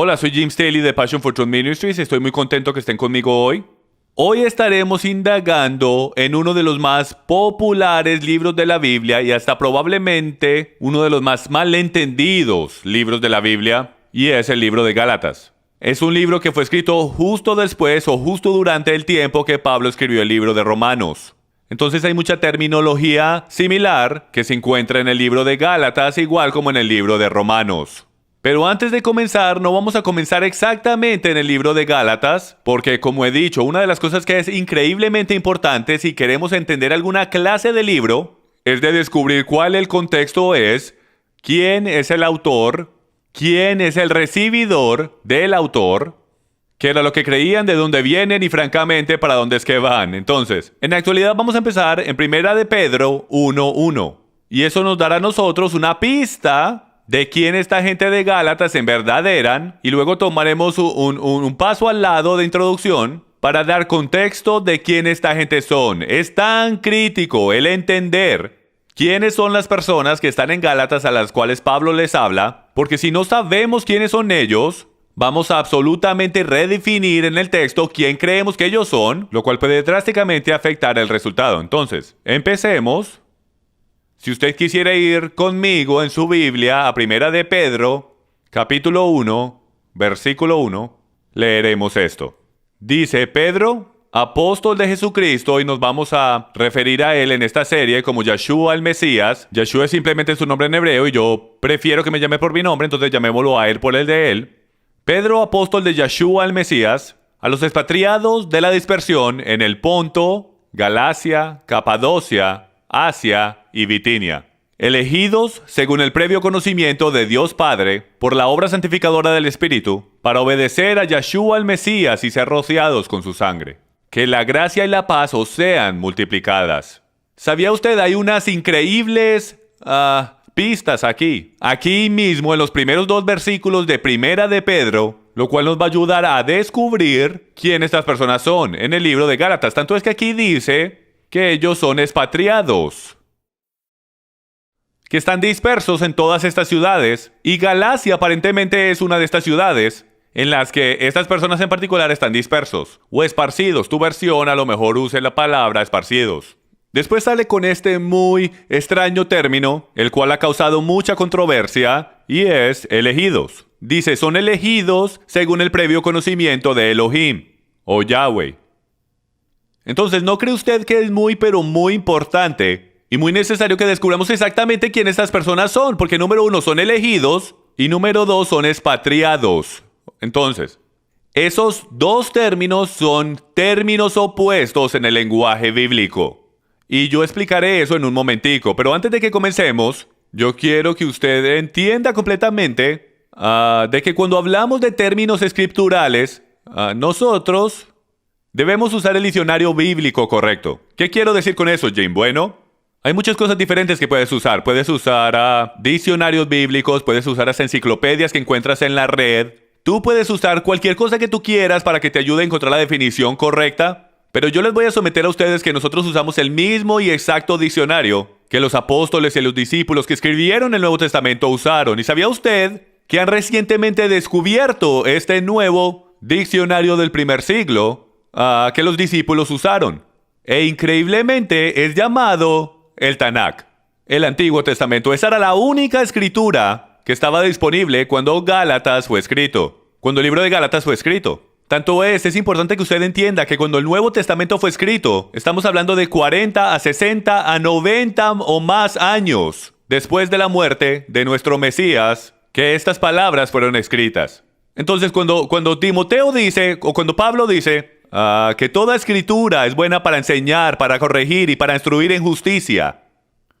Hola, soy Jim Staley de Passion for Truth Ministries. Estoy muy contento que estén conmigo hoy. Hoy estaremos indagando en uno de los más populares libros de la Biblia y hasta probablemente uno de los más malentendidos libros de la Biblia, y es el libro de Gálatas. Es un libro que fue escrito justo después o justo durante el tiempo que Pablo escribió el libro de Romanos. Entonces hay mucha terminología similar que se encuentra en el libro de Gálatas, igual como en el libro de Romanos. Pero antes de comenzar, no vamos a comenzar exactamente en el libro de Gálatas, porque como he dicho, una de las cosas que es increíblemente importante si queremos entender alguna clase de libro, es de descubrir cuál el contexto es, quién es el autor, quién es el recibidor del autor, qué era lo que creían, de dónde vienen y francamente para dónde es que van. Entonces, en la actualidad vamos a empezar en 1 de Pedro 1:1. Y eso nos dará a nosotros una pista de quién esta gente de Gálatas en verdad eran, y luego tomaremos un paso al lado de introducción para dar contexto de quién esta gente son. Es tan crítico el entender quiénes son las personas que están en Gálatas a las cuales Pablo les habla, porque si no sabemos quiénes son ellos, vamos a absolutamente redefinir en el texto quién creemos que ellos son, lo cual puede drásticamente afectar el resultado. Entonces, empecemos. Si usted quisiera ir conmigo en su Biblia a 1 de Pedro, capítulo 1, versículo 1, leeremos esto. Dice: Pedro, apóstol de Jesucristo, y nos vamos a referir a él en esta serie como Yeshua el Mesías. Yeshua es simplemente su nombre en hebreo y yo prefiero que me llame por mi nombre, entonces llamémoslo a él por el de él. Pedro, apóstol de Yeshua el Mesías, a los expatriados de la dispersión en el Ponto, Galacia, Capadocia, Asia y Bitinia, elegidos según el previo conocimiento de Dios Padre por la obra santificadora del Espíritu, para obedecer a Yeshua el Mesías y ser rociados con su sangre. Que la gracia y la paz os sean multiplicadas. ¿Sabía usted? Hay unas increíbles pistas aquí. Aquí mismo en los primeros 2 versículos de 1 de Pedro, lo cual nos va a ayudar a descubrir quién estas personas son en el libro de Gálatas. Tanto es que aquí dice que ellos son expatriados, que están dispersos en todas estas ciudades, y Galacia aparentemente es una de estas ciudades en las que estas personas en particular están dispersos, o esparcidos. Tu versión a lo mejor use la palabra esparcidos. Después sale con este muy extraño término, el cual ha causado mucha controversia, y es elegidos. Dice, son elegidos según el previo conocimiento de Elohim, o Yahweh. Entonces, ¿no cree usted que es pero muy importante y muy necesario que descubramos exactamente quién estas personas son? Porque número 1, son elegidos, y número 2, son expatriados. Entonces, esos 2 términos son términos opuestos en el lenguaje bíblico. Y yo explicaré eso en un momentico. Pero antes de que comencemos, yo quiero que usted entienda completamente de que cuando hablamos de términos escriturales, nosotros debemos usar el diccionario bíblico correcto. ¿Qué quiero decir con eso, Jim? Bueno, hay muchas cosas diferentes que puedes usar. Puedes usar diccionarios bíblicos, puedes usar las enciclopedias que encuentras en la red. Tú puedes usar cualquier cosa que tú quieras para que te ayude a encontrar la definición correcta. Pero yo les voy a someter a ustedes que nosotros usamos el mismo y exacto diccionario que los apóstoles y los discípulos que escribieron el Nuevo Testamento usaron. ¿Y sabía usted que han recientemente descubierto este nuevo diccionario del primer siglo que los discípulos usaron? E increíblemente es llamado el Tanakh, el Antiguo Testamento. Esa era la única escritura que estaba disponible cuando Gálatas fue escrito, cuando el libro de Gálatas fue escrito. Tanto es importante que usted entienda que cuando el Nuevo Testamento fue escrito, estamos hablando de 40 a 60 a 90 o más años después de la muerte de nuestro Mesías, que estas palabras fueron escritas. Entonces, cuando Timoteo dice, o cuando Pablo dice, que toda escritura es buena para enseñar, para corregir y para instruir en justicia,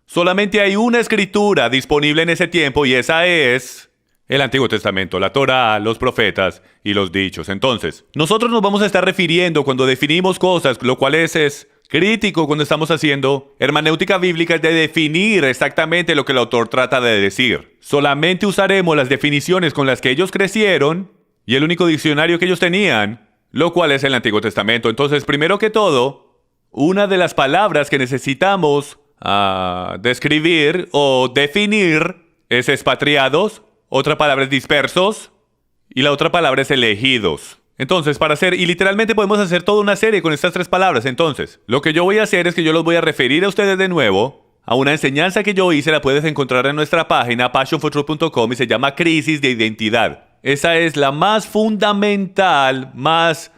solamente hay una escritura disponible en ese tiempo, y esa es el Antiguo Testamento, la Torá, los profetas y los dichos. Entonces, nosotros nos vamos a estar refiriendo cuando definimos cosas, lo cual es crítico cuando estamos haciendo hermenéutica bíblica, de definir exactamente lo que el autor trata de decir. Solamente usaremos las definiciones con las que ellos crecieron y el único diccionario que ellos tenían, lo cual es el Antiguo Testamento. Entonces, primero que todo, una de las palabras que necesitamos describir o definir es expatriados. Otra palabra es dispersos. y la otra palabra es elegidos. Entonces, y literalmente podemos hacer toda una serie con estas tres palabras. Entonces, lo que yo voy a hacer es que yo los voy a referir a ustedes de nuevo a una enseñanza que yo hice, la puedes encontrar en nuestra página passionfortruth.com y se llama Crisis de Identidad. Esa es la más fundamental, más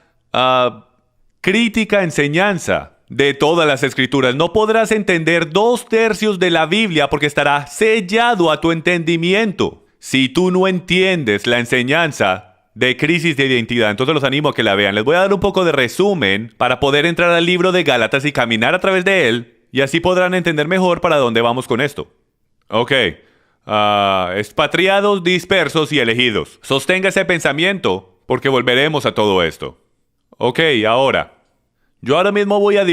crítica enseñanza de todas las escrituras. No podrás entender 2/3 de la Biblia porque estará sellado a tu entendimiento si tú no entiendes la enseñanza de Crisis de Identidad. Entonces los animo a que la vean. Les voy a dar un poco de resumen para poder entrar al libro de Gálatas y caminar a través de él, y así podrán entender mejor para dónde vamos con esto. Ok. Expatriados, dispersos y elegidos. Sostenga ese pensamiento porque volveremos a todo esto. Ok, yo ahora mismo voy a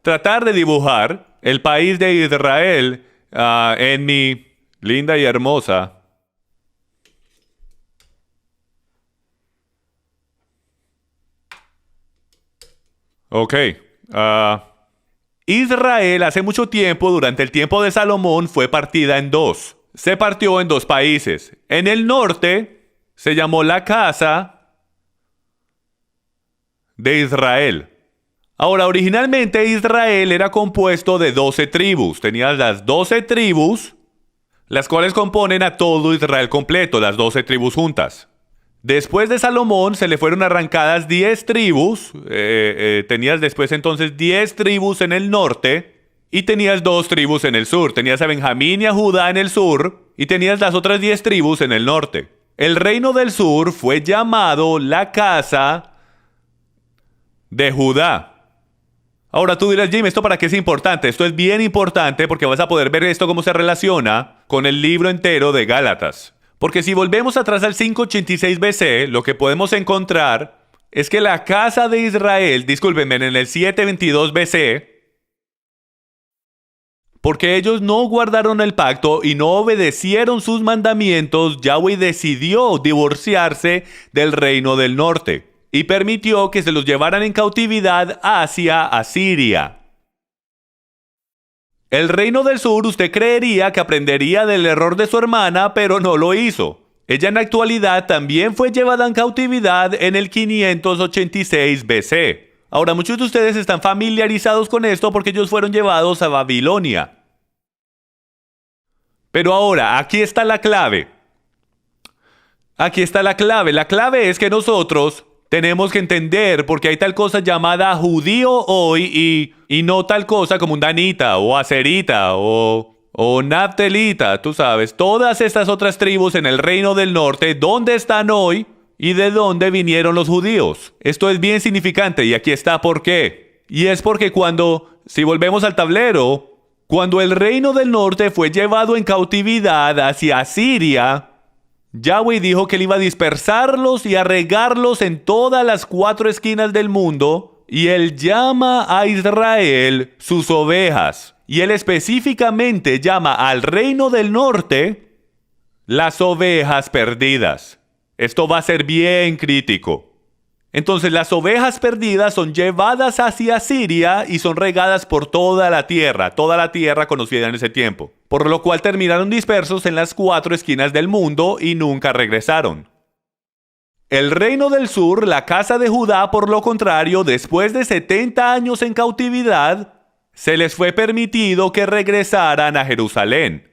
tratar de dibujar el país de Israel en mi linda y hermosa Israel hace mucho tiempo, durante el tiempo de Salomón, fue partida en dos. Se partió en dos países. En el norte se llamó la casa de Israel. Ahora, originalmente Israel era compuesto de 12 tribus. Tenías las 12 tribus, las cuales componen a todo Israel completo, las 12 tribus juntas. Después de Salomón se le fueron arrancadas 10 tribus. Tenías después entonces 10 tribus en el norte y tenías 2 tribus en el sur. Tenías a Benjamín y a Judá en el sur y tenías las otras 10 tribus en el norte. El reino del sur fue llamado la casa de Judá. Ahora tú dirás, Jim, ¿esto para qué es importante? Esto es bien importante porque vas a poder ver esto cómo se relaciona con el libro entero de Gálatas. Porque si volvemos atrás al 586 BC, lo que podemos encontrar es que la casa de Israel, discúlpenme, en el 722 BC, porque ellos no guardaron el pacto y no obedecieron sus mandamientos, Yahweh decidió divorciarse del reino del norte y permitió que se los llevaran en cautividad hacia Asiria. El reino del sur, usted creería que aprendería del error de su hermana, pero no lo hizo. Ella en la actualidad también fue llevada en cautividad en el 586 BC. Ahora, muchos de ustedes están familiarizados con esto porque ellos fueron llevados a Babilonia. Pero ahora, aquí está la clave. Aquí está la clave. La clave es que nosotros tenemos que entender porque hay tal cosa llamada judío hoy y no tal cosa como un danita o aserita o naftelita, tú sabes. Todas estas otras tribus en el reino del norte, ¿dónde están hoy y de dónde vinieron los judíos? Esto es bien significante y aquí está por qué. Y es porque si volvemos al tablero, cuando el reino del norte fue llevado en cautividad hacia Asiria, Yahweh dijo que él iba a dispersarlos y a regarlos en todas las 4 esquinas del mundo, y él llama a Israel sus ovejas. Y él específicamente llama al reino del norte las ovejas perdidas. Esto va a ser bien crítico. Entonces las ovejas perdidas son llevadas hacia Siria y son regadas por toda la tierra conocida en ese tiempo, por lo cual terminaron dispersos en las 4 esquinas del mundo y nunca regresaron. El reino del sur, la casa de Judá, por lo contrario, después de 70 años en cautividad, se les fue permitido que regresaran a Jerusalén.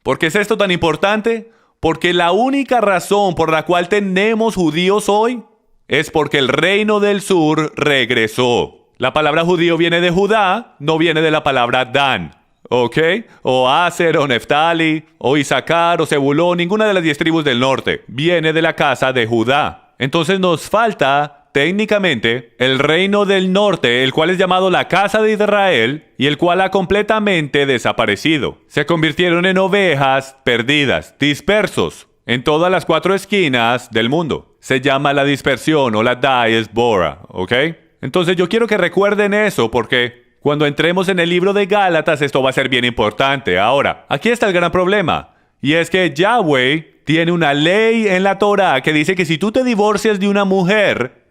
¿Por qué es esto tan importante? Porque la única razón por la cual tenemos judíos hoy es porque el reino del sur regresó. La palabra judío viene de Judá, no viene de la palabra Dan, ¿ok? O Aser, o Neftali, o Isaacar, o Zebulón, ninguna de las 10 tribus del norte. Viene de la casa de Judá. Entonces nos falta, técnicamente, el reino del norte, el cual es llamado la casa de Israel, y el cual ha completamente desaparecido. Se convirtieron en ovejas perdidas, dispersos en todas las 4 esquinas del mundo. Se llama la dispersión o la diaspora, ¿ok? Entonces yo quiero que recuerden eso porque cuando entremos en el libro de Gálatas esto va a ser bien importante. Ahora, aquí está el gran problema. Y es que Yahweh tiene una ley en la Torah que dice que si tú te divorcias de una mujer,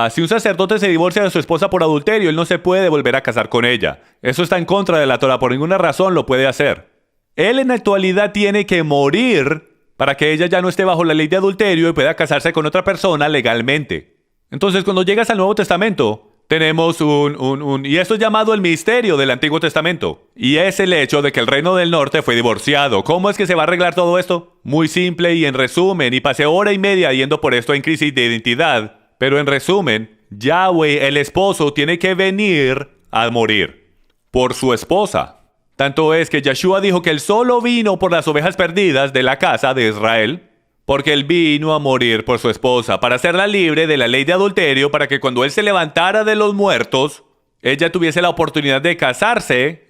si un sacerdote se divorcia de su esposa por adulterio, él no se puede volver a casar con ella. Eso está en contra de la Torah. Por ninguna razón lo puede hacer. Él en la actualidad tiene que morir para que ella ya no esté bajo la ley de adulterio y pueda casarse con otra persona legalmente. Entonces, cuando llegas al Nuevo Testamento, tenemos y esto es llamado el misterio del Antiguo Testamento. Y es el hecho de que el reino del norte fue divorciado. ¿Cómo es que se va a arreglar todo esto? Muy simple y en resumen, y pasé hora y media yendo por esto en crisis de identidad. Pero en resumen, Yahweh, el esposo, tiene que venir a morir por su esposa. Tanto es que Yeshua dijo que él solo vino por las ovejas perdidas de la casa de Israel, porque él vino a morir por su esposa, para hacerla libre de la ley de adulterio, para que cuando él se levantara de los muertos, ella tuviese la oportunidad de casarse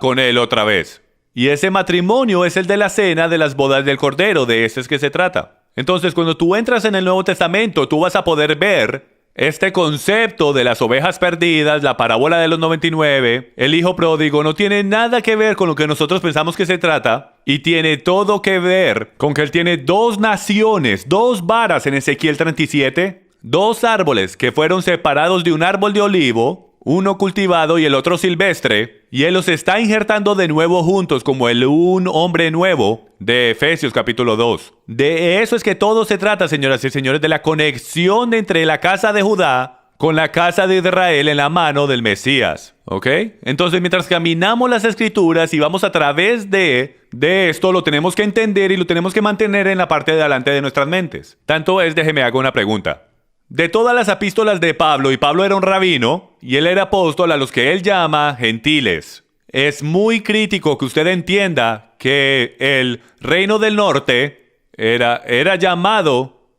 con él otra vez. Y ese matrimonio es el de la cena de las bodas del Cordero, de eso es que se trata. Entonces, cuando tú entras en el Nuevo Testamento, tú vas a poder ver este concepto de las ovejas perdidas, la parábola de los 99, el hijo pródigo, no tiene nada que ver con lo que nosotros pensamos que se trata, y tiene todo que ver con que él tiene dos naciones, dos varas en Ezequiel 37, dos árboles que fueron separados de un árbol de olivo, uno cultivado y el otro silvestre, y él los está injertando de nuevo juntos como un hombre nuevo de Efesios capítulo 2. De eso es que todo se trata, señoras y señores, de la conexión entre la casa de Judá con la casa de Israel en la mano del Mesías. ¿Ok? Entonces, mientras caminamos las Escrituras y vamos a través de esto, lo tenemos que entender y lo tenemos que mantener en la parte de adelante de nuestras mentes. Tanto es, déjeme hago una pregunta. De todas las epístolas de Pablo, y Pablo era un rabino, y él era apóstol a los que él llama gentiles, es muy crítico que usted entienda que el reino del norte era llamado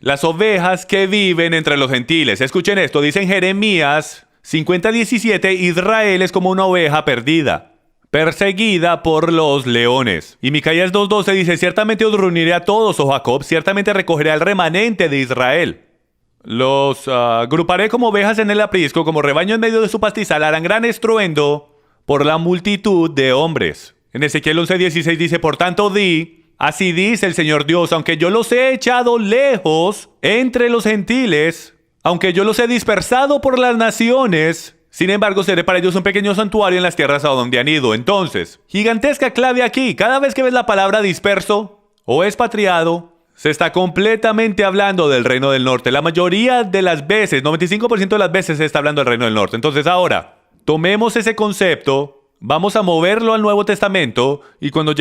las ovejas que viven entre los gentiles. Escuchen esto, dice en Jeremías 50:17, Israel es como una oveja perdida, perseguida por los leones. Y Micaías 2:12 dice, ciertamente os reuniré a todos, oh Jacob, ciertamente recogeré al remanente de Israel. Los agruparé como ovejas en el aprisco, como rebaño en medio de su pastizal, harán gran estruendo por la multitud de hombres. En Ezequiel 11:16 dice, por tanto así dice el Señor Dios, aunque yo los he echado lejos entre los gentiles, aunque yo los he dispersado por las naciones, sin embargo seré para ellos un pequeño santuario en las tierras a donde han ido. Entonces, gigantesca clave aquí, cada vez que ves la palabra disperso o expatriado, se está completamente hablando del reino del norte. La mayoría de las veces, 95% de las veces se está hablando del reino del norte. Entonces ahora, tomemos ese concepto, vamos a moverlo al Nuevo Testamento y cuando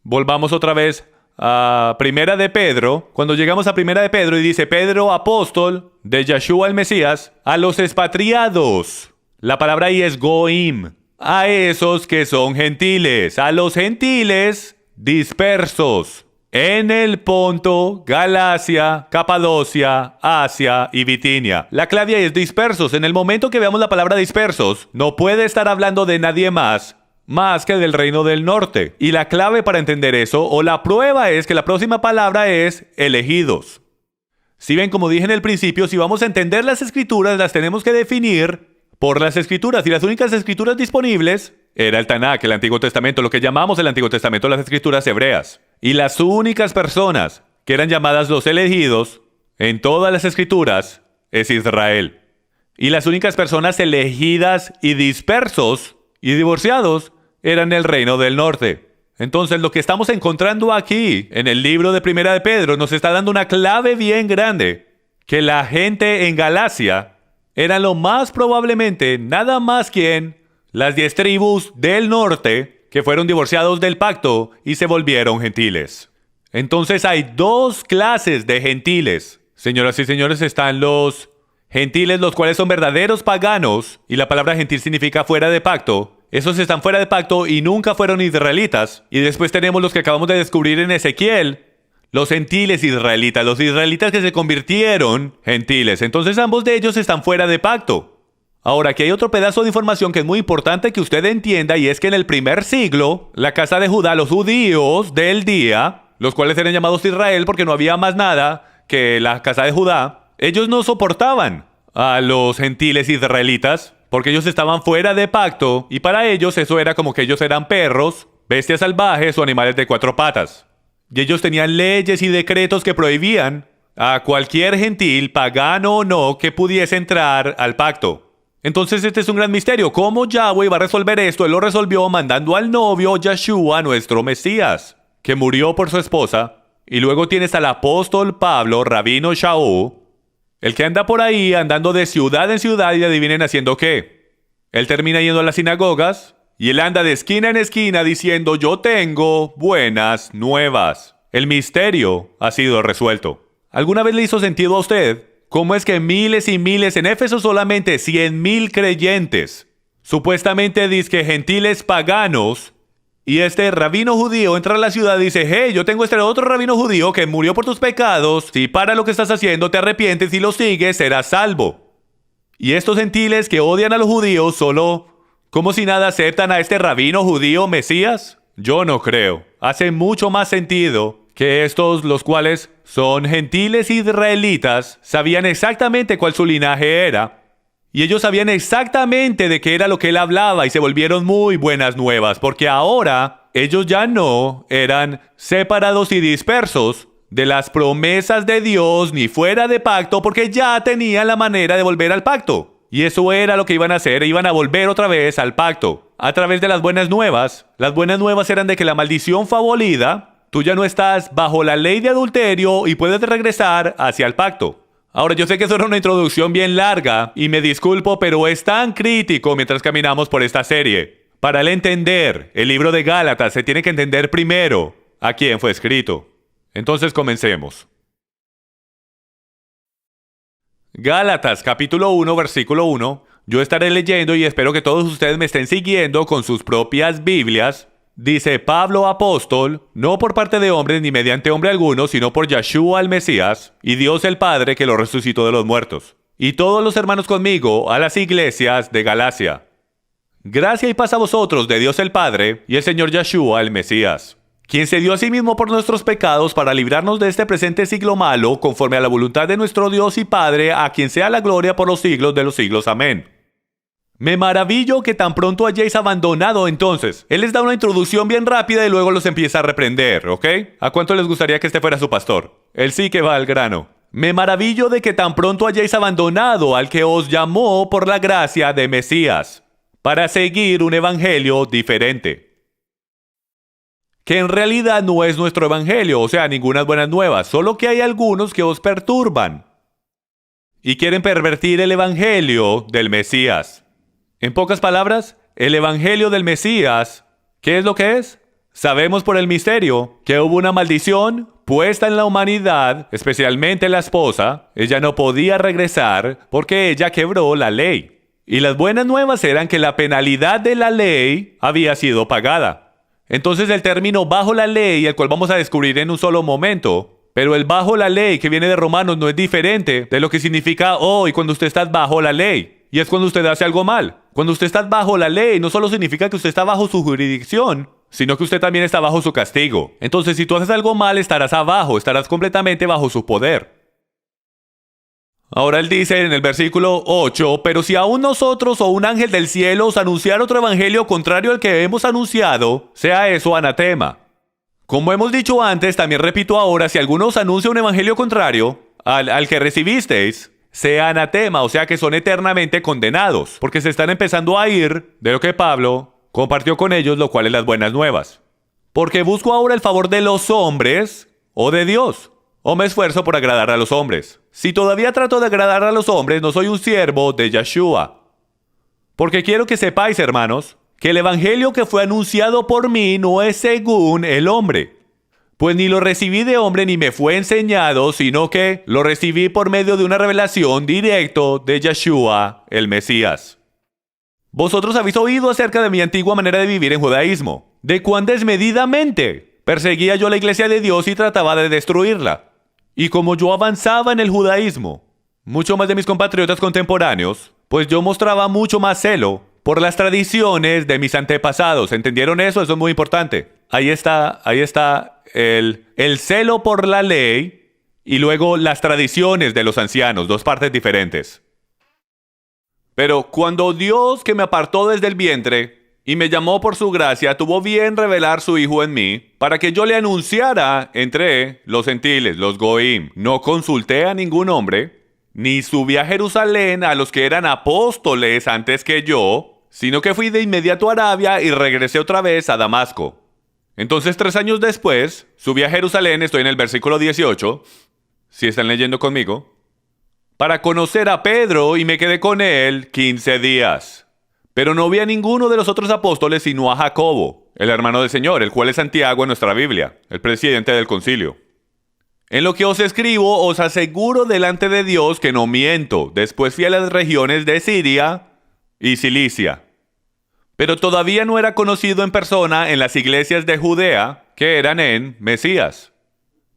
volvamos otra vez a Primera de Pedro, cuando llegamos a Primera de Pedro y dice Pedro, apóstol de Yeshua el Mesías, a los expatriados. La palabra ahí es goim, a esos que son gentiles, a los gentiles dispersos en el Ponto, Galacia, Capadocia, Asia y Bitinia. La clave ahí es dispersos. En el momento que veamos la palabra dispersos, no puede estar hablando de nadie más que del reino del norte. Y la clave para entender eso, o la prueba es que la próxima palabra es elegidos. Si ven, como dije en el principio, si vamos a entender las escrituras, las tenemos que definir por las escrituras. Y las únicas escrituras disponibles era el Tanakh, el Antiguo Testamento, lo que llamamos el Antiguo Testamento, las escrituras hebreas. Y las únicas personas que eran llamadas los elegidos en todas las escrituras es Israel. Y las únicas personas elegidas y dispersos y divorciados eran el reino del norte. Entonces lo que estamos encontrando aquí en el libro de Primera de Pedro nos está dando una clave bien grande, que la gente en Galacia eran lo más probablemente nada más que las 10 tribus del norte que fueron divorciados del pacto y se volvieron gentiles. Entonces hay dos clases de gentiles. Señoras y señores, están los gentiles, los cuales son verdaderos paganos, y la palabra gentil significa fuera de pacto. Esos están fuera de pacto y nunca fueron israelitas. Y después tenemos los que acabamos de descubrir en Ezequiel, los gentiles israelitas, los israelitas que se convirtieron gentiles. Entonces ambos de ellos están fuera de pacto. Ahora, aquí hay otro pedazo de información que es muy importante que usted entienda, y es que en el primer siglo, la casa de Judá, los judíos del día, los cuales eran llamados Israel porque no había más nada que la casa de Judá, ellos no soportaban a los gentiles israelitas porque ellos estaban fuera de pacto, y para ellos eso era como que ellos eran perros, bestias salvajes o animales de 4 patas. Y ellos tenían leyes y decretos que prohibían a cualquier gentil, pagano o no, que pudiese entrar al pacto. Entonces este es un gran misterio. ¿Cómo Yahweh va a resolver esto? Él lo resolvió mandando al novio Yeshua, nuestro Mesías, que murió por su esposa. Y luego tienes al apóstol Pablo, rabino Shaul, el que anda por ahí andando de ciudad en ciudad y adivinen haciendo qué. Él termina yendo a las sinagogas y él anda de esquina en esquina diciendo: yo tengo buenas nuevas. El misterio ha sido resuelto. ¿Alguna vez le hizo sentido a usted cómo es que miles y miles, en Éfeso solamente 100,000 creyentes, supuestamente dizque gentiles paganos, y este rabino judío entra a la ciudad y dice: hey, yo tengo este otro rabino judío que murió por tus pecados, si para lo que estás haciendo, te arrepientes y lo sigues, serás salvo? Y estos gentiles que odian a los judíos solo como si nada aceptan a este rabino judío Mesías. Yo no creo. Hace mucho más sentido que estos, los cuales son gentiles israelitas, sabían exactamente cuál su linaje era. Y ellos sabían exactamente de qué era lo que él hablaba y se volvieron muy buenas nuevas, porque ahora ellos ya no eran separados y dispersos de las promesas de Dios ni fuera de pacto, porque ya tenían la manera de volver al pacto. Y eso era lo que iban a hacer, iban a volver otra vez al pacto, a través de las buenas nuevas. Las buenas nuevas eran de que la maldición fue abolida, tú ya no estás bajo la ley de adulterio y puedes regresar hacia el pacto. Ahora, yo sé que eso era una introducción bien larga y me disculpo, pero es tan crítico mientras caminamos por esta serie. Para el entender el libro de Gálatas se tiene que entender primero a quién fue escrito. Entonces comencemos. Gálatas capítulo 1 versículo 1. Yo estaré leyendo y espero que todos ustedes me estén siguiendo con sus propias Biblias. Dice: Pablo apóstol, no por parte de hombres ni mediante hombre alguno, sino por Yeshua el Mesías, y Dios el Padre que lo resucitó de los muertos. Y todos los hermanos conmigo a las iglesias de Galacia. Gracia y paz a vosotros de Dios el Padre y el Señor Yeshua el Mesías, quien se dio a sí mismo por nuestros pecados para librarnos de este presente siglo malo, conforme a la voluntad de nuestro Dios y Padre, a quien sea la gloria por los siglos de los siglos. Amén. Me maravillo que tan pronto hayáis abandonado. Entonces, él les da una introducción bien rápida y luego los empieza a reprender, ¿ok? ¿A cuánto les gustaría que este fuera su pastor? Él sí que va al grano. Me maravillo de que tan pronto hayáis abandonado al que os llamó por la gracia de Mesías, para seguir un evangelio diferente, que en realidad no es nuestro evangelio, o sea, ninguna buenas nuevas, solo que hay algunos que os perturban y quieren pervertir el evangelio del Mesías. En pocas palabras, el evangelio del Mesías, ¿qué es lo que es? Sabemos por el misterio que hubo una maldición puesta en la humanidad, especialmente la esposa. Ella no podía regresar porque ella quebró la ley. Y las buenas nuevas eran que la penalidad de la ley había sido pagada. Entonces el término bajo la ley, el cual vamos a descubrir en un solo momento, pero el bajo la ley que viene de Romanos no es diferente de lo que significa hoy cuando usted está bajo la ley. Y es cuando usted hace algo mal. Cuando usted está bajo la ley, no solo significa que usted está bajo su jurisdicción, sino que usted también está bajo su castigo. Entonces, si tú haces algo mal, estarás abajo, estarás completamente bajo su poder. Ahora él dice en el versículo 8, pero si aún nosotros o un ángel del cielo os anunciar otro evangelio contrario al que hemos anunciado, sea eso anatema. Como hemos dicho antes, también repito ahora, si alguno os anuncia un evangelio contrario al que recibisteis, sea anatema, o sea que son eternamente condenados, porque se están empezando a ir de lo que Pablo compartió con ellos, lo cual es las buenas nuevas. Porque busco ahora el favor de los hombres o de Dios, o me esfuerzo por agradar a los hombres. Si todavía trato de agradar a los hombres, no soy un siervo de Yeshua. Porque quiero que sepáis, hermanos, que el evangelio que fue anunciado por mí no es según el hombre. Pues ni lo recibí de hombre ni me fue enseñado, sino que lo recibí por medio de una revelación directo de Yeshua, el Mesías. Vosotros habéis oído acerca de mi antigua manera de vivir en judaísmo, de cuán desmedidamente perseguía yo la iglesia de Dios y trataba de destruirla. Y como yo avanzaba en el judaísmo, mucho más de mis compatriotas contemporáneos, pues yo mostraba mucho más celo por las tradiciones de mis antepasados. ¿Entendieron eso? Eso es muy importante. Ahí está el celo por la ley y luego las tradiciones de los ancianos, dos partes diferentes. Pero cuando Dios, que me apartó desde el vientre y me llamó por su gracia, tuvo bien revelar su Hijo en mí, para que yo le anunciara entre los gentiles, los goim, no consulté a ningún hombre, ni subí a Jerusalén a los que eran apóstoles antes que yo, sino que fui de inmediato a Arabia y regresé otra vez a Damasco. Entonces 3 años después, subí a Jerusalén, estoy en el versículo 18, si están leyendo conmigo, para conocer a Pedro y me quedé con él 15 días. Pero no vi a ninguno de los otros apóstoles sino a Jacobo, el hermano del Señor, el cual es Santiago en nuestra Biblia, el presidente del concilio. En lo que os escribo, os aseguro delante de Dios que no miento. Después fui a las regiones de Siria y Cilicia. Pero todavía no era conocido en persona en las iglesias de Judea, que eran en Mesías,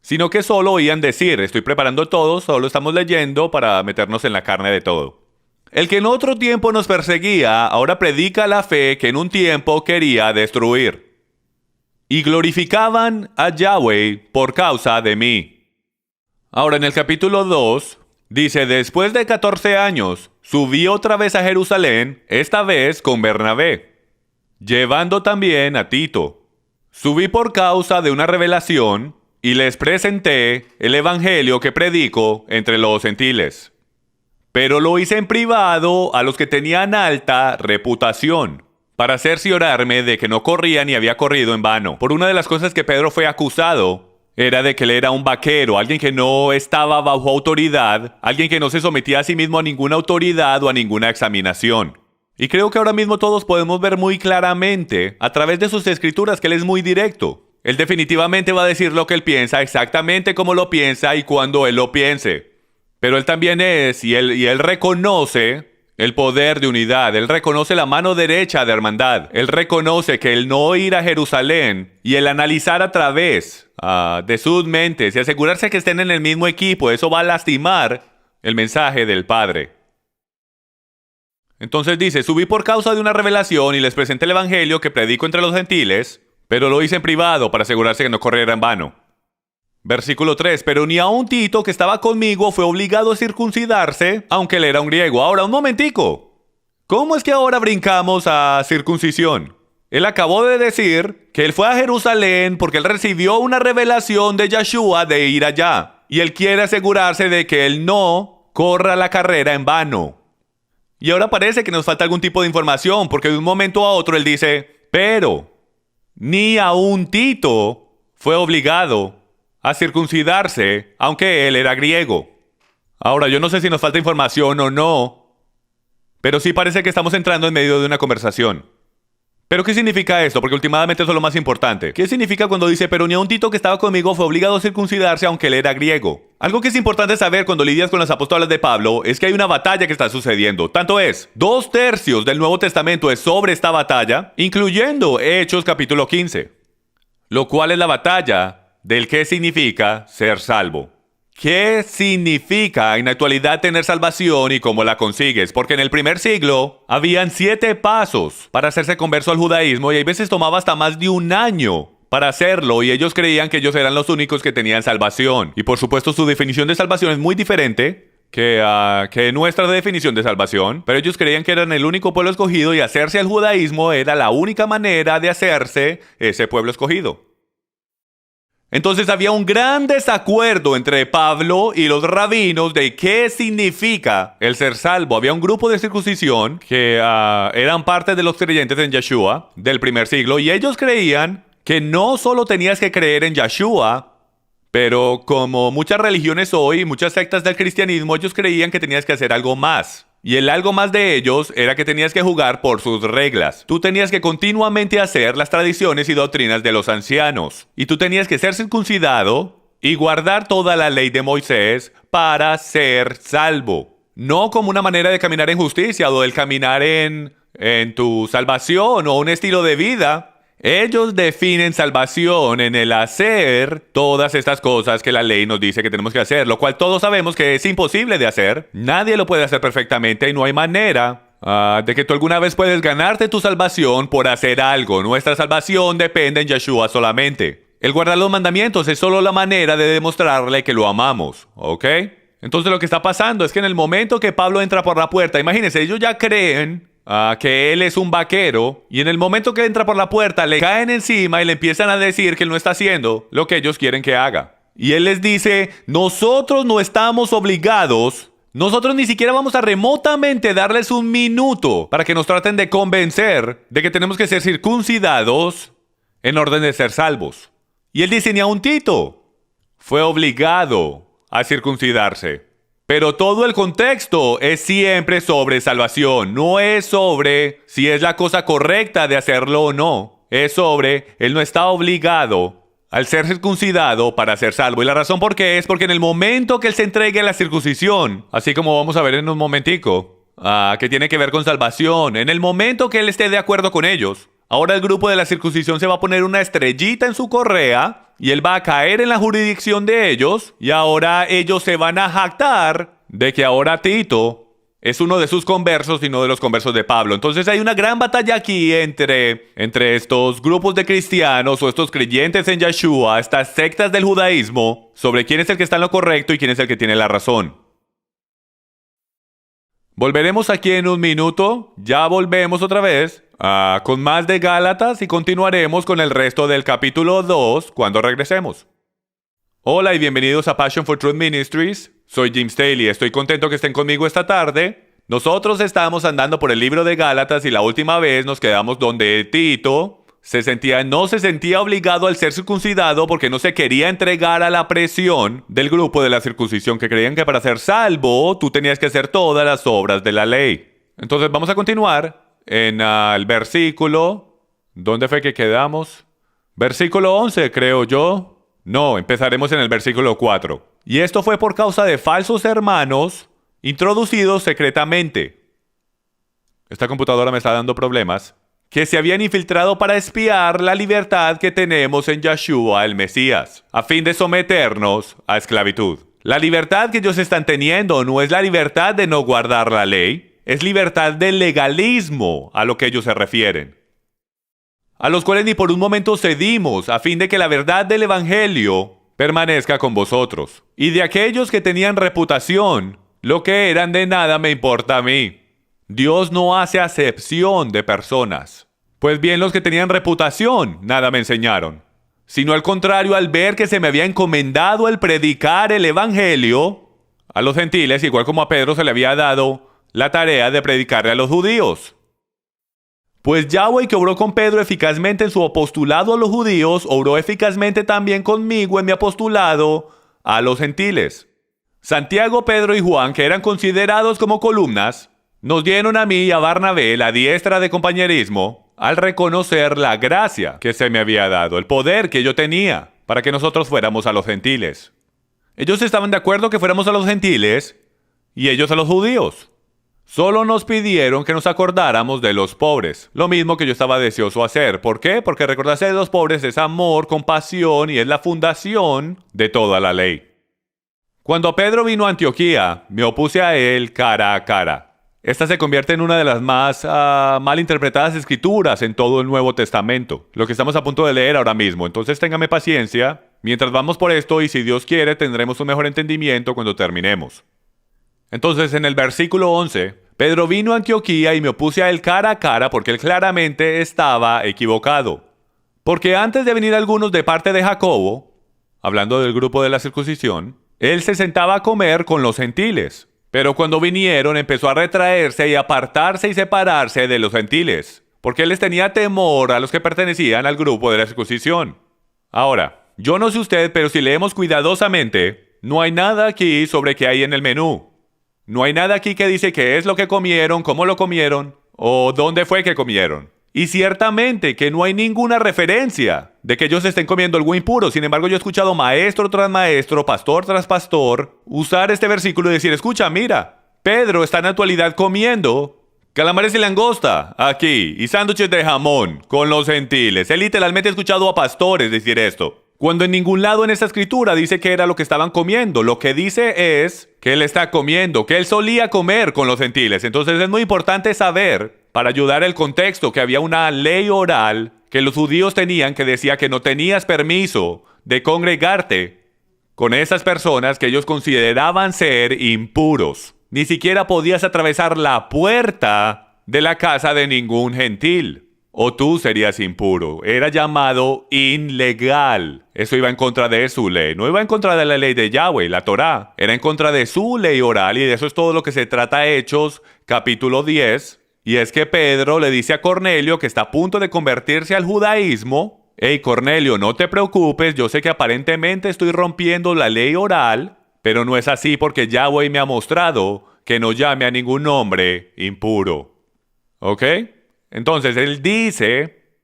sino que solo oían decir, estoy preparando todo, solo estamos leyendo para meternos en la carne de todo. El que en otro tiempo nos perseguía, ahora predica la fe que en un tiempo quería destruir. Y glorificaban a Yahweh por causa de mí. Ahora en el capítulo 2, dice, después de 14 años, subí otra vez a Jerusalén, esta vez con Bernabé, llevando también a Tito. Subí por causa de una revelación y les presenté el evangelio que predico entre los gentiles. Pero lo hice en privado a los que tenían alta reputación, para cerciorarme de que no corría ni había corrido en vano. Por una de las cosas que Pedro fue acusado, era de que él era un vaquero, alguien que no estaba bajo autoridad, alguien que no se sometía a sí mismo a ninguna autoridad o a ninguna examinación. Y creo que ahora mismo todos podemos ver muy claramente, a través de sus escrituras, que él es muy directo. Él definitivamente va a decir lo que él piensa, exactamente como lo piensa y cuando él lo piense. Pero él también es, y él reconoce el poder de unidad, él reconoce la mano derecha de hermandad, él reconoce que el no ir a Jerusalén y el analizar a través de sus mentes y asegurarse que estén en el mismo equipo, eso va a lastimar el mensaje del Padre. Entonces dice, subí por causa de una revelación y les presenté el evangelio que predico entre los gentiles, pero lo hice en privado para asegurarse que no corriera en vano. Versículo 3, pero ni aun Tito, que estaba conmigo, fue obligado a circuncidarse, aunque él era un griego. Ahora, un momentico. ¿Cómo es que ahora brincamos a circuncisión? Él acabó de decir que él fue a Jerusalén porque él recibió una revelación de Yeshua de ir allá. Y él quiere asegurarse de que él no corra la carrera en vano. Y ahora parece que nos falta algún tipo de información, porque de un momento a otro él dice, pero ni aun Tito fue obligado a circuncidarse, aunque él era griego. Ahora, yo no sé si nos falta información o no, pero sí parece que estamos entrando en medio de una conversación. ¿Pero qué significa esto? Porque últimamente eso es lo más importante. ¿Qué significa cuando dice, pero ni a un Tito que estaba conmigo fue obligado a circuncidarse aunque él era griego? Algo que es importante saber cuando lidias con las apóstolas de Pablo es que hay una batalla que está sucediendo. Tanto es, 2/3 del Nuevo Testamento es sobre esta batalla, incluyendo Hechos capítulo 15. Lo cual es la batalla del qué significa ser salvo. ¿Qué significa en la actualidad tener salvación y cómo la consigues? Porque en el primer siglo habían 7 pasos para hacerse converso al judaísmo y a veces tomaba hasta más de un año para hacerlo y ellos creían que ellos eran los únicos que tenían salvación. Y por supuesto su definición de salvación es muy diferente que nuestra definición de salvación, pero ellos creían que eran el único pueblo escogido y hacerse al judaísmo era la única manera de hacerse ese pueblo escogido. Entonces había un gran desacuerdo entre Pablo y los rabinos de qué significa el ser salvo. Había un grupo de circuncisión que eran parte de los creyentes en Yeshua del primer siglo y ellos creían que no solo tenías que creer en Yeshua, pero como muchas religiones hoy, muchas sectas del cristianismo, ellos creían que tenías que hacer algo más. Y el algo más de ellos era que tenías que jugar por sus reglas. Tú tenías que continuamente hacer las tradiciones y doctrinas de los ancianos. Y tú tenías que ser circuncidado y guardar toda la ley de Moisés para ser salvo. No como una manera de caminar en justicia o el caminar en tu salvación o un estilo de vida. Ellos definen salvación en el hacer todas estas cosas que la ley nos dice que tenemos que hacer, lo cual todos sabemos que es imposible de hacer. Nadie lo puede hacer perfectamente y no hay manera de que tú alguna vez puedes ganarte tu salvación por hacer algo. Nuestra salvación depende en Yeshua solamente. El guardar los mandamientos es solo la manera de demostrarle que lo amamos, ¿ok? Entonces lo que está pasando es que en el momento que Pablo entra por la puerta, imagínense, ellos ya creen que él es un vaquero y en el momento que entra por la puerta le caen encima y le empiezan a decir que él no está haciendo lo que ellos quieren que haga. Y él les dice, nosotros no estamos obligados, nosotros ni siquiera vamos a remotamente darles un minuto para que nos traten de convencer de que tenemos que ser circuncidados en orden de ser salvos. Y él dice, ni aun Tito fue obligado a circuncidarse. Pero todo el contexto es siempre sobre salvación. No es sobre si es la cosa correcta de hacerlo o no. Es sobre, él no está obligado al ser circuncidado para ser salvo. Y la razón por qué es porque en el momento que él se entregue a la circuncisión, así como vamos a ver en un momentico, que tiene que ver con salvación, en el momento que él esté de acuerdo con ellos, ahora el grupo de la circuncisión se va a poner una estrellita en su correa y él va a caer en la jurisdicción de ellos y ahora ellos se van a jactar de que ahora Tito es uno de sus conversos y no de los conversos de Pablo. Entonces hay una gran batalla aquí entre estos grupos de cristianos o estos creyentes en Yeshua, estas sectas del judaísmo, sobre quién es el que está en lo correcto y quién es el que tiene la razón. Volveremos aquí en un minuto, ya volvemos otra vez con más de Gálatas y continuaremos con el resto del capítulo 2 cuando regresemos. Hola y bienvenidos a Passion for Truth Ministries. Soy Jim Staley, estoy contento que estén conmigo esta tarde. Nosotros estábamos andando por el libro de Gálatas y la última vez nos quedamos donde Tito no se sentía obligado al ser circuncidado porque no se quería entregar a la presión del grupo de la circuncisión que creían que para ser salvo tú tenías que hacer todas las obras de la ley. Entonces vamos a continuar en el versículo. ¿Dónde fue que quedamos? Versículo 11, creo yo. No, empezaremos en el versículo 4. Y esto fue por causa de falsos hermanos introducidos secretamente. Esta computadora me está dando problemas. Que se habían infiltrado para espiar la libertad que tenemos en Yeshua el Mesías, a fin de someternos a esclavitud. La libertad que ellos están teniendo no es la libertad de no guardar la ley, es libertad del legalismo a lo que ellos se refieren, a los cuales ni por un momento cedimos, a fin de que la verdad del Evangelio permanezca con vosotros. Y de aquellos que tenían reputación, lo que eran de nada me importa a mí. Dios no hace acepción de personas. Pues bien, los que tenían reputación, nada me enseñaron, sino al contrario, al ver que se me había encomendado el predicar el Evangelio a los gentiles, igual como a Pedro se le había dado la tarea de predicarle a los judíos. Pues Yahweh, que obró con Pedro eficazmente en su apostolado a los judíos, obró eficazmente también conmigo en mi apostolado a los gentiles. Santiago, Pedro y Juan, que eran considerados como columnas, nos dieron a mí y a Barnabé la diestra de compañerismo al reconocer la gracia que se me había dado, el poder que yo tenía para que nosotros fuéramos a los gentiles. Ellos estaban de acuerdo que fuéramos a los gentiles y ellos a los judíos. Solo nos pidieron que nos acordáramos de los pobres, lo mismo que yo estaba deseoso hacer. ¿Por qué? Porque recordarse de los pobres es amor, compasión y es la fundación de toda la ley. Cuando Pedro vino a Antioquía, me opuse a él cara a cara. Esta se convierte en una de las más mal interpretadas escrituras en todo el Nuevo Testamento, lo que estamos a punto de leer ahora mismo. Entonces téngame paciencia mientras vamos por esto y si Dios quiere tendremos un mejor entendimiento cuando terminemos. Entonces en el versículo 11, Pedro vino a Antioquía y me opuse a él cara a cara porque él claramente estaba equivocado. Porque antes de venir algunos de parte de Jacobo, hablando del grupo de la circuncisión, él se sentaba a comer con los gentiles. Pero cuando vinieron empezó a retraerse y apartarse y separarse de los gentiles, porque él les tenía temor a los que pertenecían al grupo de la circuncisión. Ahora, yo no sé usted, pero si leemos cuidadosamente, no hay nada aquí sobre qué hay en el menú. No hay nada aquí que dice qué es lo que comieron, cómo lo comieron, o dónde fue que comieron. Y ciertamente que no hay ninguna referencia de que ellos estén comiendo algo impuro. Sin embargo, yo he escuchado maestro tras maestro, pastor tras pastor, usar este versículo y decir, escucha, mira, Pedro está en la actualidad comiendo calamares y langosta aquí y sándwiches de jamón con los gentiles. Él literalmente ha escuchado a pastores decir esto, cuando en ningún lado en esta escritura dice que era lo que estaban comiendo. Lo que dice es que él está comiendo, que él solía comer con los gentiles. Entonces es muy importante saber, para ayudar el contexto, que había una ley oral que los judíos tenían que decía que no tenías permiso de congregarte con esas personas que ellos consideraban ser impuros. Ni siquiera podías atravesar la puerta de la casa de ningún gentil, o tú serías impuro. Era llamado ilegal. Eso iba en contra de su ley. No iba en contra de la ley de Yahweh, la Torá. Era en contra de su ley oral, y de eso es todo lo que se trata Hechos, capítulo 10. Y es que Pedro le dice a Cornelio, que está a punto de convertirse al judaísmo, hey Cornelio, no te preocupes, yo sé que aparentemente estoy rompiendo la ley oral, pero no es así porque Yahweh me ha mostrado que no llame a ningún nombre impuro. ¿Ok? Entonces él dice,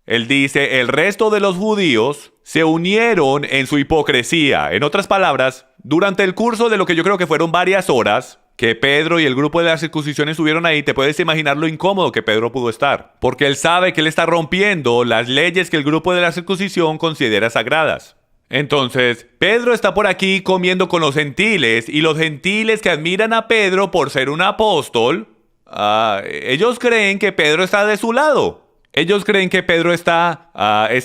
el resto de los judíos se unieron en su hipocresía. En otras palabras, durante el curso de lo que yo creo que fueron varias horas, que Pedro y el grupo de la circuncisión estuvieron ahí, te puedes imaginar lo incómodo que Pedro pudo estar. Porque él sabe que él está rompiendo las leyes que el grupo de la circuncisión considera sagradas. Entonces, Pedro está por aquí comiendo con los gentiles, y los gentiles que admiran a Pedro por ser un apóstol, ellos creen que Pedro está de su lado. Ellos creen que Pedro está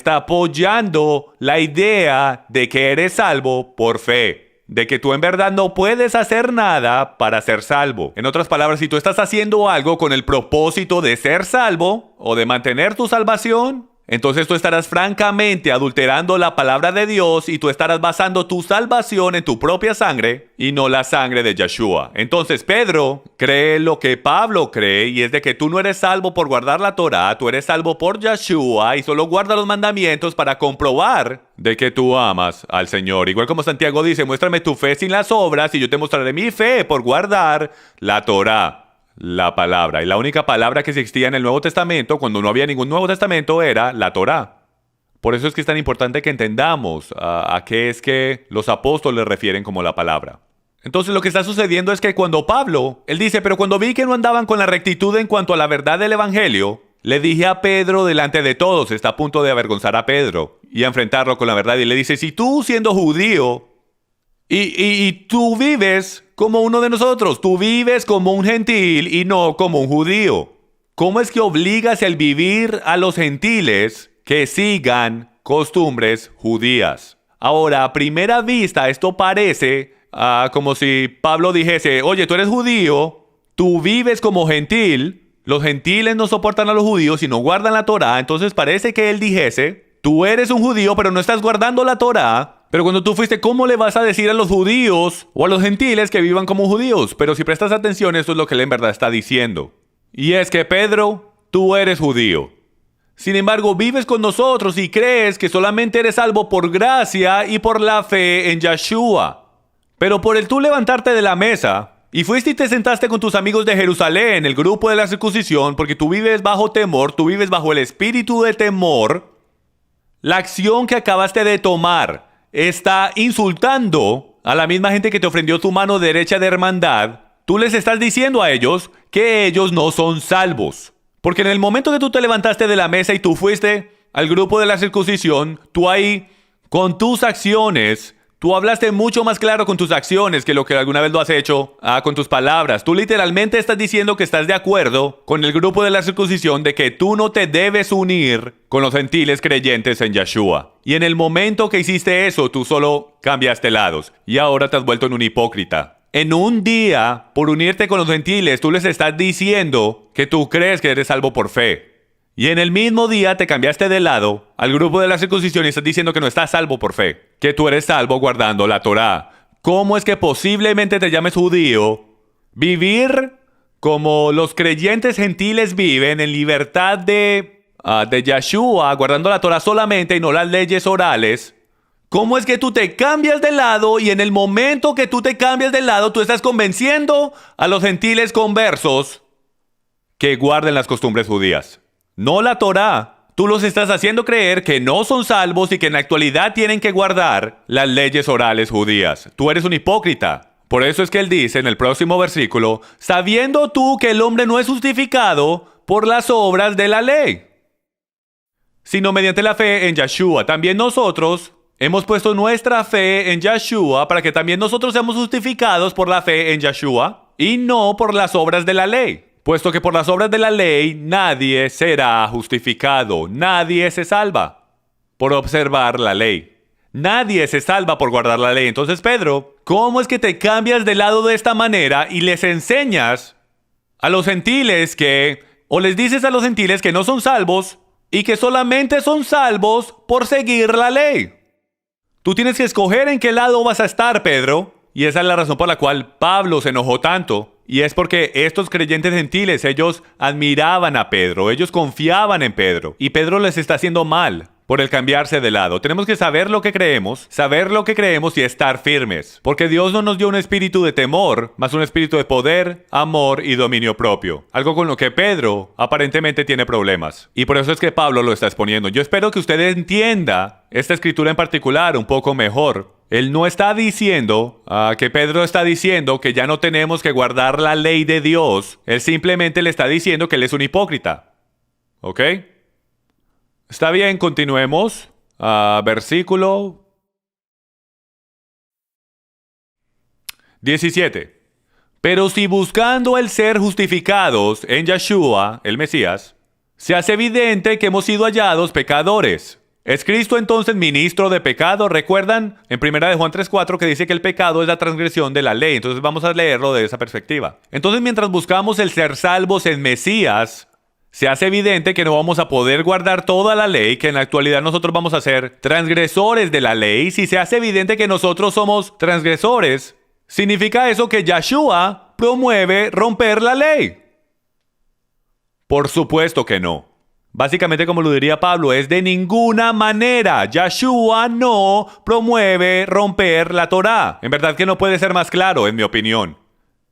apoyando la idea de que eres salvo por fe. De que tú en verdad no puedes hacer nada para ser salvo. En otras palabras, si tú estás haciendo algo con el propósito de ser salvo o de mantener tu salvación, entonces tú estarás francamente adulterando la palabra de Dios y tú estarás basando tu salvación en tu propia sangre y no la sangre de Yeshua. Entonces Pedro cree lo que Pablo cree, y es de que tú no eres salvo por guardar la Torá, tú eres salvo por Yeshua y solo guarda los mandamientos para comprobar de que tú amas al Señor. Igual como Santiago dice, muéstrame tu fe sin las obras y yo te mostraré mi fe por guardar la Torá. La palabra. Y la única palabra que existía en el Nuevo Testamento, cuando no había ningún Nuevo Testamento, era la Torá. Por eso es que es tan importante que entendamos a qué es que los apóstoles refieren como la palabra. Entonces lo que está sucediendo es que cuando Pablo, él dice, pero cuando vi que no andaban con la rectitud en cuanto a la verdad del Evangelio, le dije a Pedro delante de todos, está a punto de avergonzar a Pedro y a enfrentarlo con la verdad, y le dice, si tú siendo judío y tú vives como uno de nosotros, tú vives como un gentil y no como un judío, ¿cómo es que obligas el vivir a los gentiles que sigan costumbres judías? Ahora, a primera vista, esto parece como si Pablo dijese, oye, tú eres judío, tú vives como gentil, los gentiles no soportan a los judíos y no guardan la Torá, entonces parece que él dijese, tú eres un judío pero no estás guardando la Torá. Pero cuando tú fuiste, ¿cómo le vas a decir a los judíos o a los gentiles que vivan como judíos? Pero si prestas atención, esto es lo que él en verdad está diciendo. Y es que, Pedro, tú eres judío. Sin embargo, vives con nosotros y crees que solamente eres salvo por gracia y por la fe en Yeshua. Pero por el tú levantarte de la mesa y fuiste y te sentaste con tus amigos de Jerusalén, el grupo de la circuncisión, porque tú vives bajo temor, tú vives bajo el espíritu de temor, la acción que acabaste de tomar está insultando a la misma gente que te ofendió tu mano derecha de hermandad. Tú les estás diciendo a ellos que ellos no son salvos. Porque en el momento que tú te levantaste de la mesa y tú fuiste al grupo de la circuncisión, tú ahí, con tus acciones, tú hablaste mucho más claro con tus acciones que lo que alguna vez lo has hecho con tus palabras. Tú literalmente estás diciendo que estás de acuerdo con el grupo de la circuncisión de que tú no te debes unir con los gentiles creyentes en Yeshua. Y en el momento que hiciste eso, tú solo cambiaste lados y ahora te has vuelto en un hipócrita. En un día, por unirte con los gentiles, tú les estás diciendo que tú crees que eres salvo por fe. Y en el mismo día te cambiaste de lado al grupo de la circuncisión y estás diciendo que no estás salvo por fe, que tú eres salvo guardando la Torá. ¿Cómo es que posiblemente te llames judío? Vivir como los creyentes gentiles viven, en libertad de Yeshua, guardando la Torá solamente y no las leyes orales. ¿Cómo es que tú te cambias de lado y en el momento que tú te cambias de lado tú estás convenciendo a los gentiles conversos que guarden las costumbres judías? No la Torá. Tú los estás haciendo creer que no son salvos y que en la actualidad tienen que guardar las leyes orales judías. Tú eres un hipócrita. Por eso es que él dice en el próximo versículo, sabiendo tú que el hombre no es justificado por las obras de la ley, sino mediante la fe en Yeshua. También nosotros hemos puesto nuestra fe en Yeshua para que también nosotros seamos justificados por la fe en Yeshua y no por las obras de la ley. Puesto que por las obras de la ley nadie será justificado, nadie se salva por observar la ley. Nadie se salva por guardar la ley. Entonces, Pedro, ¿cómo es que te cambias de lado de esta manera y les enseñas a los gentiles o les dices a los gentiles que no son salvos y que solamente son salvos por seguir la ley? Tú tienes que escoger en qué lado vas a estar, Pedro. Y esa es la razón por la cual Pablo se enojó tanto. Y es porque estos creyentes gentiles, ellos admiraban a Pedro, ellos confiaban en Pedro. Y Pedro les está haciendo mal. por el cambiarse de lado. Tenemos que saber lo que creemos y estar firmes. Porque Dios no nos dio un espíritu de temor, más un espíritu de poder, amor y dominio propio. Algo con lo que Pedro aparentemente tiene problemas. Y por eso es que Pablo lo está exponiendo. Yo espero que usted entienda esta escritura en particular un poco mejor. Él no está diciendo que Pedro está diciendo que ya no tenemos que guardar la ley de Dios. Él simplemente le está diciendo que él es un hipócrita. ¿Ok? Está bien, continuemos. Versículo 17. Pero si buscando el ser justificados en Yeshua, el Mesías, se hace evidente que hemos sido hallados pecadores. ¿Es Cristo entonces ministro de pecado? ¿Recuerdan en 1 de Juan 3:4 que dice que el pecado es la transgresión de la ley? Entonces vamos a leerlo de esa perspectiva. Entonces mientras buscamos el ser salvos en Mesías, se hace evidente que no vamos a poder guardar toda la ley, que en la actualidad nosotros vamos a ser transgresores de la ley. Si se hace evidente que nosotros somos transgresores, ¿significa eso que Yeshua promueve romper la ley? Por supuesto que no. Básicamente, como lo diría Pablo, es de ninguna manera. Yeshua no promueve romper la Torá. En verdad que no puede ser más claro, en mi opinión.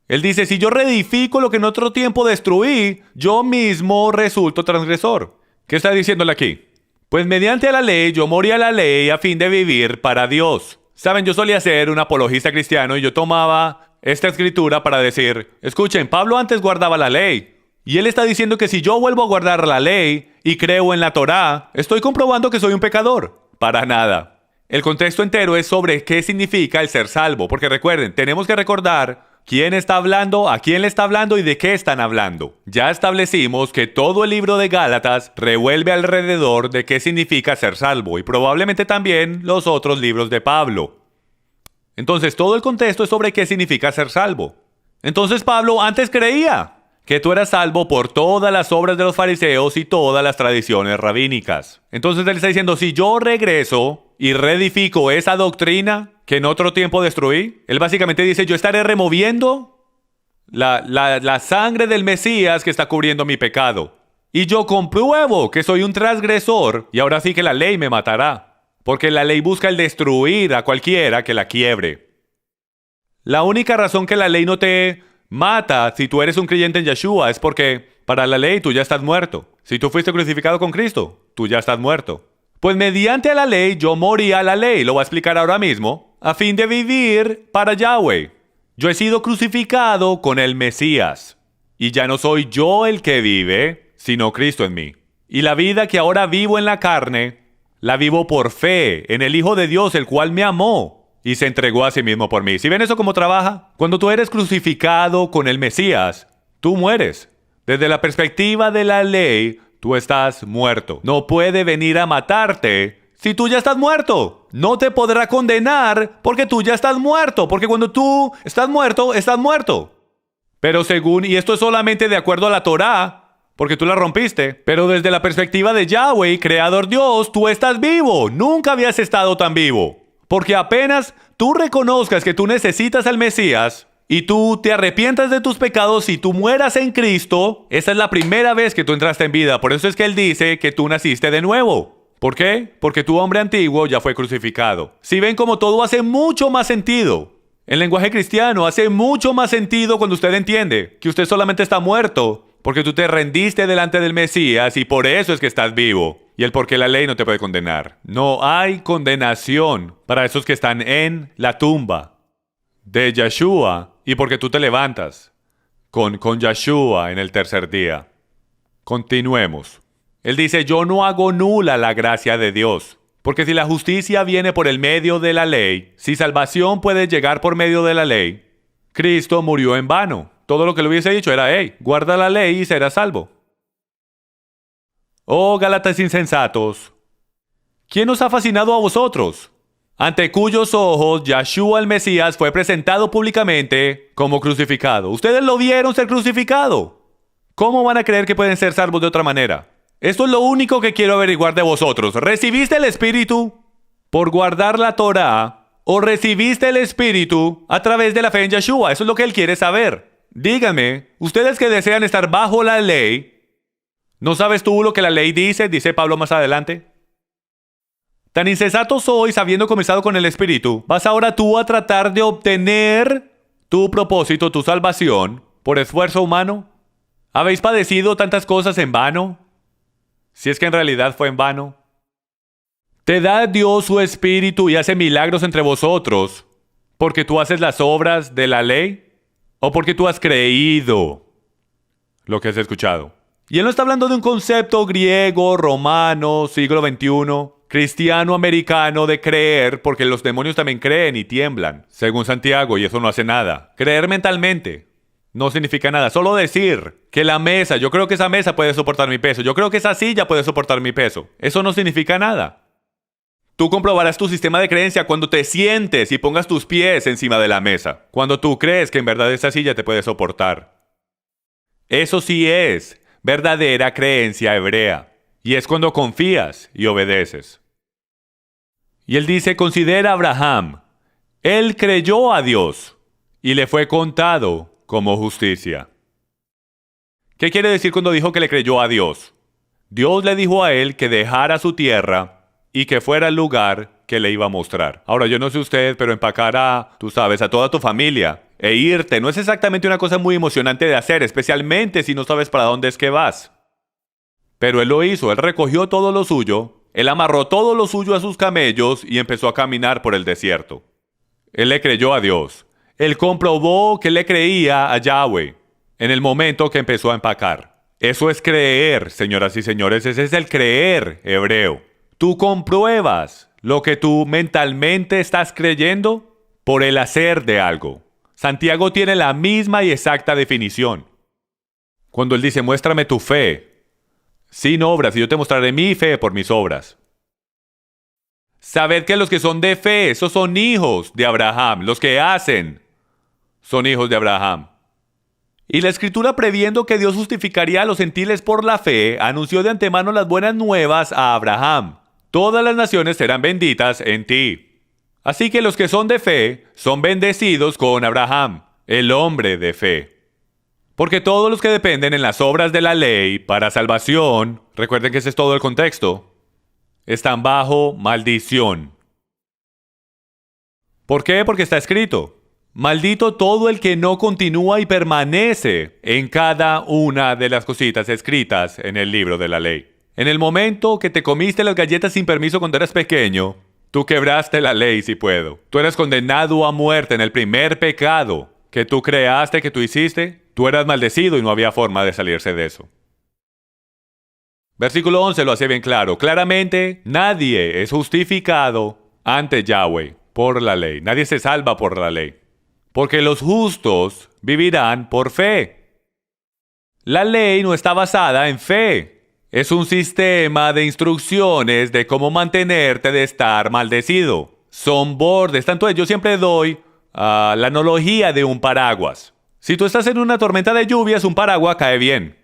Él dice, si yo reedifico lo que en otro tiempo destruí, yo mismo resulto transgresor. ¿Qué está diciéndole aquí? Pues mediante la ley, yo morí a la ley a fin de vivir para Dios. Saben, yo solía ser un apologista cristiano y yo tomaba esta escritura para decir, escuchen, Pablo antes guardaba la ley. Y él está diciendo que si yo vuelvo a guardar la ley y creo en la Torá, estoy comprobando que soy un pecador. Para nada. El contexto entero es sobre qué significa el ser salvo. Porque recuerden, tenemos que recordar quién está hablando, a quién le está hablando y de qué están hablando. Ya establecimos que todo el libro de Gálatas revuelve alrededor de qué significa ser salvo. Y probablemente también los otros libros de Pablo. Entonces todo el contexto es sobre qué significa ser salvo. Entonces Pablo antes creía que tú eras salvo por todas las obras de los fariseos y todas las tradiciones rabínicas. Entonces él está diciendo, si yo regreso y reedifico esa doctrina que en otro tiempo destruí, él básicamente dice, yo estaré removiendo la sangre del Mesías que está cubriendo mi pecado. Y yo compruebo que soy un transgresor y ahora sí que la ley me matará. Porque la ley busca el destruir a cualquiera que la quiebre. La única razón que la ley no te mata si tú eres un creyente en Yeshua es porque para la ley tú ya estás muerto. Si tú fuiste crucificado con Cristo, tú ya estás muerto. Pues mediante la ley yo morí a la ley, lo voy a explicar ahora mismo, a fin de vivir para Yahweh. Yo he sido crucificado con el Mesías. Y ya no soy yo el que vive, sino Cristo en mí. Y la vida que ahora vivo en la carne, la vivo por fe en el Hijo de Dios, el cual me amó y se entregó a sí mismo por mí. ¿Sí ven eso cómo trabaja? Cuando tú eres crucificado con el Mesías, tú mueres. Desde la perspectiva de la ley, tú estás muerto. No puede venir a matarte si tú ya estás muerto. No te podrá condenar porque tú ya estás muerto. Porque cuando tú estás muerto, estás muerto. Pero según, y esto es solamente de acuerdo a la Torá, porque tú la rompiste, pero desde la perspectiva de Yahweh, Creador Dios, tú estás vivo. Nunca habías estado tan vivo. Porque apenas tú reconozcas que tú necesitas al Mesías y tú te arrepientas de tus pecados y tú mueras en Cristo, esa es la primera vez que tú entraste en vida. Por eso es que Él dice que tú naciste de nuevo. ¿Por qué? Porque tu hombre antiguo ya fue crucificado. Si ven como todo hace mucho más sentido. En lenguaje cristiano hace mucho más sentido cuando usted entiende que usted solamente está muerto porque tú te rendiste delante del Mesías y por eso es que estás vivo. Y el por qué la ley no te puede condenar. No hay condenación para esos que están en la tumba de Yeshua y porque tú te levantas con Yeshua en el tercer día. Continuemos. Él dice, yo no hago nula la gracia de Dios. Porque si la justicia viene por el medio de la ley, si salvación puede llegar por medio de la ley, Cristo murió en vano. Todo lo que le hubiese dicho era, hey, guarda la ley y serás salvo. Oh, Gálatas insensatos, ¿quién os ha fascinado a vosotros? Ante cuyos ojos Yeshua el Mesías fue presentado públicamente como crucificado. Ustedes lo vieron ser crucificado. ¿Cómo van a creer que pueden ser salvos de otra manera? Esto es lo único que quiero averiguar de vosotros. ¿Recibiste el Espíritu por guardar la Torá o recibiste el Espíritu a través de la fe en Yeshua? Eso es lo que Él quiere saber. Díganme, ustedes que desean estar bajo la ley, ¿no sabes tú lo que la ley dice? Dice Pablo más adelante. Tan insensato sois, habiendo comenzado con el Espíritu, vas ahora tú a tratar de obtener tu propósito, tu salvación, por esfuerzo humano. ¿Habéis padecido tantas cosas en vano? Si es que en realidad fue en vano. ¿Te da Dios su Espíritu y hace milagros entre vosotros porque tú haces las obras de la ley? ¿O porque tú has creído lo que has escuchado? Y él no está hablando de un concepto griego, romano, siglo XXI, cristiano, americano, de creer, porque los demonios también creen y tiemblan, según Santiago, y eso no hace nada. Creer mentalmente no significa nada. Solo decir que la mesa, yo creo que esa mesa puede soportar mi peso, yo creo que esa silla puede soportar mi peso. Eso no significa nada. Tú comprobarás tu sistema de creencia cuando te sientes y pongas tus pies encima de la mesa. Cuando tú crees que en verdad esa silla te puede soportar. Eso sí es verdadera creencia hebrea. Y es cuando confías y obedeces. Y él dice, considera a Abraham. Él creyó a Dios y le fue contado como justicia. ¿Qué quiere decir cuando dijo que le creyó a Dios? Dios le dijo a él que dejara su tierra y que fuera al lugar que le iba a mostrar. Ahora, yo no sé usted, pero empacar a toda tu familia e irte no es exactamente una cosa muy emocionante de hacer, especialmente si no sabes para dónde es que vas. Pero él lo hizo, él recogió todo lo suyo, él amarró todo lo suyo a sus camellos y empezó a caminar por el desierto. Él le creyó a Dios. Él comprobó que le creía a Yahweh en el momento que empezó a empacar. Eso es creer, señoras y señores, ese es el creer hebreo. Tú compruebas lo que tú mentalmente estás creyendo por el hacer de algo. Santiago tiene la misma y exacta definición. Cuando él dice, muéstrame tu fe, sin obras, y yo te mostraré mi fe por mis obras. Sabed que los que son de fe, esos son hijos de Abraham. Los que hacen son hijos de Abraham. Y la Escritura, previendo que Dios justificaría a los gentiles por la fe, anunció de antemano las buenas nuevas a Abraham. Todas las naciones serán benditas en ti. Así que los que son de fe son bendecidos con Abraham, el hombre de fe. Porque todos los que dependen en las obras de la ley para salvación, recuerden que ese es todo el contexto, están bajo maldición. ¿Por qué? Porque está escrito, maldito todo el que no continúa y permanece en cada una de las cositas escritas en el libro de la ley. En el momento que te comiste las galletas sin permiso cuando eras pequeño, tú quebraste la ley si puedo. Tú eras condenado a muerte en el primer pecado que tú creaste, que tú hiciste. Tú eras maldecido y no había forma de salirse de eso. Versículo 11 lo hace bien claro. Claramente, nadie es justificado ante Yahweh por la ley. Nadie se salva por la ley. Porque los justos vivirán por fe. La ley no está basada en fe. Es un sistema de instrucciones de cómo mantenerte de estar maldecido. Son bordes. Tanto yo siempre doy la analogía de un paraguas. Si tú estás en una tormenta de lluvias, un paraguas cae bien.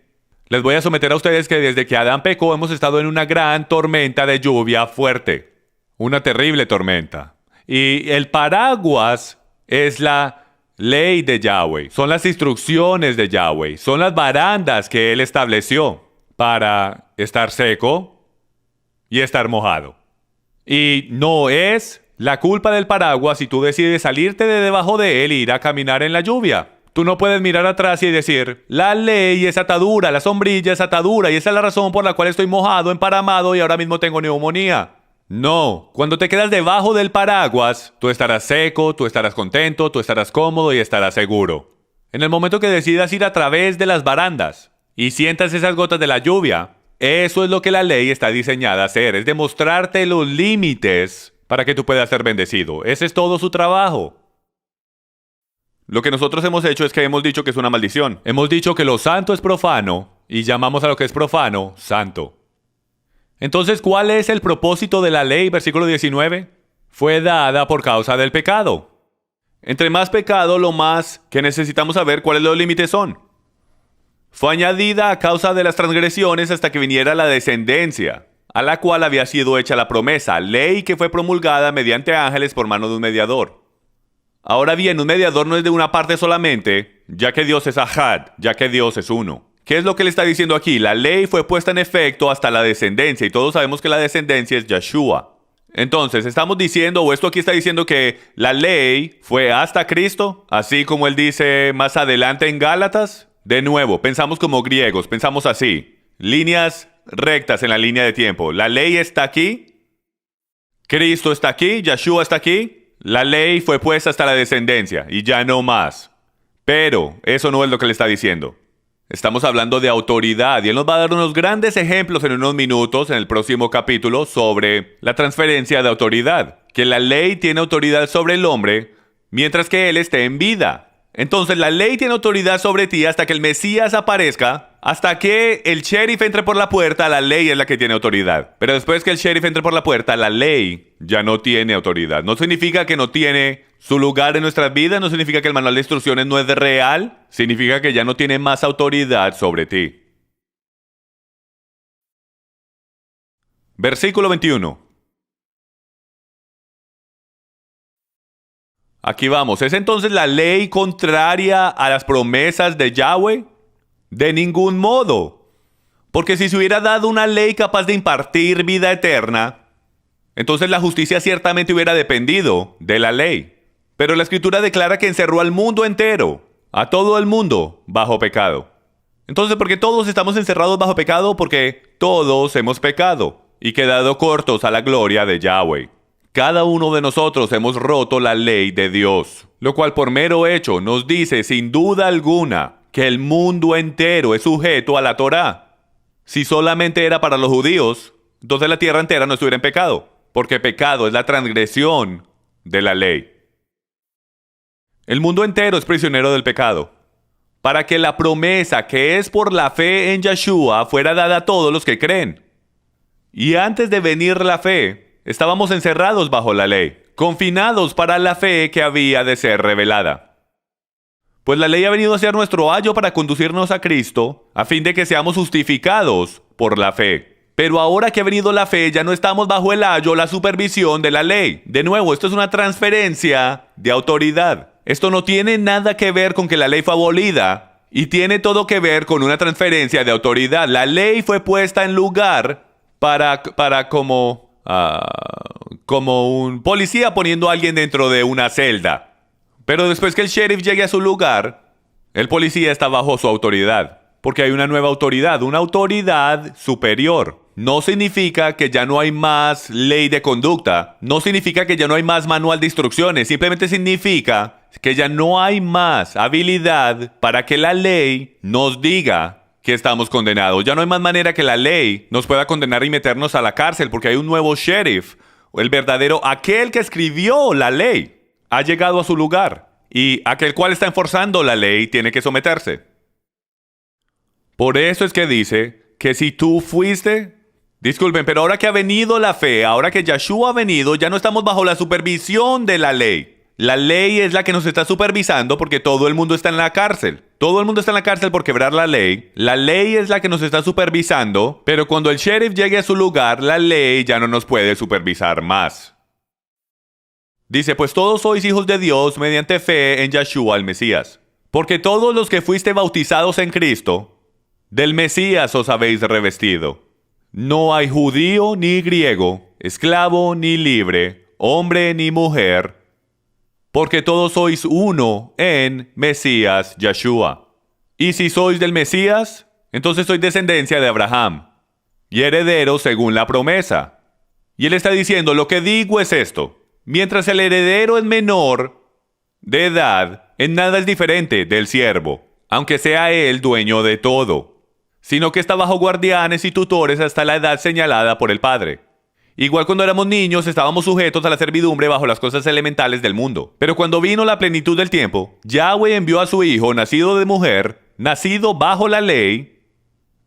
Les voy a someter a ustedes que desde que Adán pecó hemos estado en una gran tormenta de lluvia fuerte. Una terrible tormenta. Y el paraguas es la ley de Yahweh. Son las instrucciones de Yahweh. Son las barandas que Él estableció para estar seco y estar mojado. Y no es la culpa del paraguas si tú decides salirte de debajo de él e ir a caminar en la lluvia. Tú no puedes mirar atrás y decir, la ley es atadura, la sombrilla es atadura y esa es la razón por la cual estoy mojado, emparamado y ahora mismo tengo neumonía. No, cuando te quedas debajo del paraguas, tú estarás seco, tú estarás contento, tú estarás cómodo y estarás seguro. En el momento que decidas ir a través de las barandas y sientas esas gotas de la lluvia, eso es lo que la ley está diseñada a hacer, es demostrarte los límites para que tú puedas ser bendecido. Ese es todo su trabajo. Lo que nosotros hemos hecho es que hemos dicho que es una maldición. Hemos dicho que lo santo es profano y llamamos a lo que es profano santo. Entonces, ¿cuál es el propósito de la ley? Versículo 19. Fue dada por causa del pecado. Entre más pecado, lo más que necesitamos saber cuáles los límites son. Fue añadida a causa de las transgresiones hasta que viniera la descendencia, a la cual había sido hecha la promesa, ley que fue promulgada mediante ángeles por mano de un mediador. Ahora bien, un mediador no es de una parte solamente, ya que Dios es Ahad, ya que Dios es uno. ¿Qué es lo que le está diciendo aquí? La ley fue puesta en efecto hasta la descendencia, y todos sabemos que la descendencia es Yeshua. Entonces, estamos diciendo, o esto aquí está diciendo que la ley fue hasta Cristo, así como él dice más adelante en Gálatas. De nuevo, pensamos como griegos, pensamos así, líneas rectas en la línea de tiempo. La ley está aquí, Cristo está aquí, Yeshua está aquí. La ley fue puesta hasta la descendencia y ya no más. Pero eso no es lo que le está diciendo. Estamos hablando de autoridad y él nos va a dar unos grandes ejemplos en unos minutos en el próximo capítulo sobre la transferencia de autoridad. Que la ley tiene autoridad sobre el hombre mientras que él esté en vida. Entonces la ley tiene autoridad sobre ti hasta que el Mesías aparezca, hasta que el sheriff entre por la puerta, la ley es la que tiene autoridad. Pero después que el sheriff entre por la puerta, la ley ya no tiene autoridad. No significa que no tiene su lugar en nuestras vidas, no significa que el manual de instrucciones no es real, significa que ya no tiene más autoridad sobre ti. Versículo 21. Aquí vamos. ¿Es entonces la ley contraria a las promesas de Yahweh? De ningún modo. Porque si se hubiera dado una ley capaz de impartir vida eterna, entonces la justicia ciertamente hubiera dependido de la ley. Pero la Escritura declara que encerró al mundo entero, a todo el mundo, bajo pecado. Entonces, ¿por qué todos estamos encerrados bajo pecado? Porque todos hemos pecado y quedado cortos a la gloria de Yahweh. Cada uno de nosotros hemos roto la ley de Dios, lo cual por mero hecho nos dice sin duda alguna que el mundo entero es sujeto a la Torá. Si solamente era para los judíos, entonces la tierra entera no estuviera en pecado, porque pecado es la transgresión de la ley. El mundo entero es prisionero del pecado, para que la promesa que es por la fe en Yeshua fuera dada a todos los que creen. Y antes de venir la fe, estábamos encerrados bajo la ley, confinados para la fe que había de ser revelada. Pues la ley ha venido a ser nuestro ayo para conducirnos a Cristo, a fin de que seamos justificados por la fe. Pero ahora que ha venido la fe, ya no estamos bajo el ayo, la supervisión de la ley. De nuevo, esto es una transferencia de autoridad. Esto no tiene nada que ver con que la ley fue abolida, y tiene todo que ver con una transferencia de autoridad. La ley fue puesta en lugar para como un policía poniendo a alguien dentro de una celda. Pero después que el sheriff llegue a su lugar, el policía está bajo su autoridad, porque hay una nueva autoridad, una autoridad superior. No significa que ya no hay más ley de conducta, no significa que ya no hay más manual de instrucciones, simplemente significa que ya no hay más habilidad para que la ley nos diga que estamos condenados. Ya no hay más manera que la ley nos pueda condenar y meternos a la cárcel, porque hay un nuevo sheriff, el verdadero, aquel que escribió la ley, ha llegado a su lugar, y aquel cual está enforzando la ley tiene que someterse. Por eso es que dice que si tú fuiste, disculpen, pero ahora que ha venido la fe, ahora que Yeshua ha venido, ya no estamos bajo la supervisión de la ley. La ley es la que nos está supervisando porque todo el mundo está en la cárcel. Todo el mundo está en la cárcel por quebrar la ley. La ley es la que nos está supervisando, pero cuando el sheriff llegue a su lugar, la ley ya no nos puede supervisar más. Dice, pues todos sois hijos de Dios mediante fe en Yeshua el Mesías. Porque todos los que fuiste bautizados en Cristo, del Mesías os habéis revestido. No hay judío ni griego, esclavo ni libre, hombre ni mujer, porque todos sois uno en Mesías Yeshua. Y si sois del Mesías, entonces sois descendencia de Abraham, y herederos según la promesa. Y él está diciendo, lo que digo es esto: mientras el heredero es menor de edad, en nada es diferente del siervo, aunque sea él dueño de todo, sino que está bajo guardianes y tutores hasta la edad señalada por el Padre. Igual cuando éramos niños estábamos sujetos a la servidumbre bajo las cosas elementales del mundo. Pero cuando vino la plenitud del tiempo, Yahweh envió a su Hijo, nacido de mujer, nacido bajo la ley.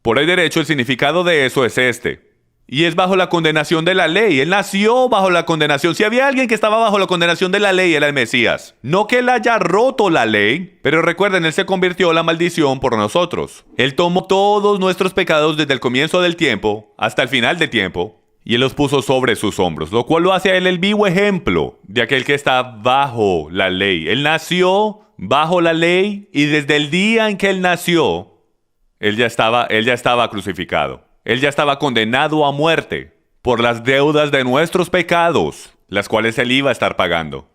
Por el derecho, el significado de eso es este: y es bajo la condenación de la ley. Él nació bajo la condenación. Si había alguien que estaba bajo la condenación de la ley, era el Mesías. No que él haya roto la ley, pero recuerden, él se convirtió en la maldición por nosotros. Él tomó todos nuestros pecados desde el comienzo del tiempo hasta el final del tiempo, y él los puso sobre sus hombros, lo cual lo hace a él el vivo ejemplo de aquel que está bajo la ley. Él nació bajo la ley, y desde el día en que él nació, él ya estaba crucificado. Él ya estaba condenado a muerte por las deudas de nuestros pecados, las cuales Él iba a estar pagando.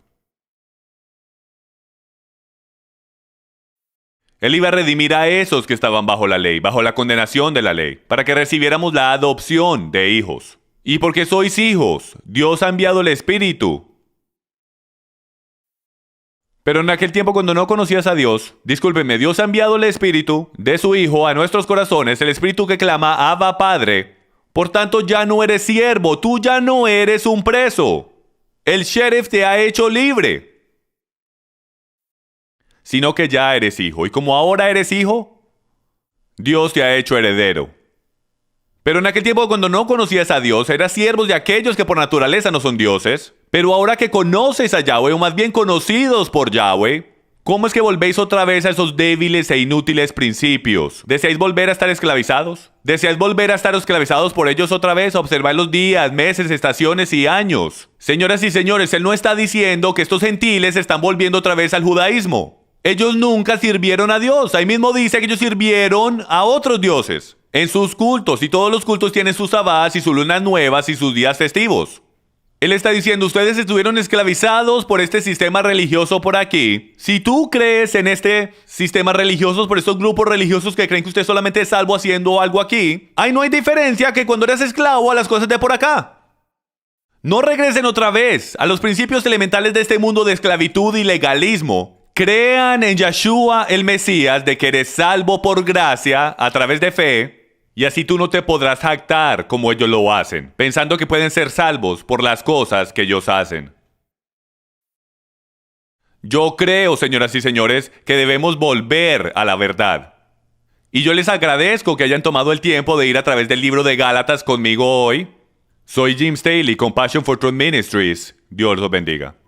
Él iba a redimir a esos que estaban bajo la ley, bajo la condenación de la ley, para que recibiéramos la adopción de hijos. Y porque sois hijos, Dios ha enviado el Espíritu. Pero en aquel tiempo cuando no conocías a Dios, discúlpenme, Dios ha enviado el Espíritu de su Hijo a nuestros corazones, el Espíritu que clama, Abba Padre. Por tanto ya no eres siervo, tú ya no eres un preso. El sheriff te ha hecho libre. Sino que ya eres hijo. Y como ahora eres hijo, Dios te ha hecho heredero. Pero en aquel tiempo cuando no conocías a Dios, eras siervos de aquellos que por naturaleza no son dioses. Pero ahora que conoces a Yahweh, o más bien conocidos por Yahweh, ¿cómo es que volvéis otra vez a esos débiles e inútiles principios? ¿Deseáis volver a estar esclavizados? ¿Deseáis volver a estar esclavizados por ellos otra vez? Observar los días, meses, estaciones y años. Señoras y señores, Él no está diciendo que estos gentiles están volviendo otra vez al judaísmo. Ellos nunca sirvieron a Dios. Ahí mismo dice que ellos sirvieron a otros dioses en sus cultos. Y todos los cultos tienen sus sabbats y sus lunas nuevas y sus días festivos. Él está diciendo, ustedes estuvieron esclavizados por este sistema religioso por aquí. Si tú crees en este sistema religioso, por estos grupos religiosos que creen que usted solamente es salvo haciendo algo aquí, ahí no hay diferencia que cuando eres esclavo a las cosas de por acá. No regresen otra vez a los principios elementales de este mundo de esclavitud y legalismo. Crean en Yeshua el Mesías de que eres salvo por gracia a través de fe, y así tú no te podrás jactar como ellos lo hacen, pensando que pueden ser salvos por las cosas que ellos hacen. Yo creo, señoras y señores, que debemos volver a la verdad. Y yo les agradezco que hayan tomado el tiempo de ir a través del libro de Gálatas conmigo hoy. Soy Jim Staley con Passion for Truth Ministries. Dios los bendiga.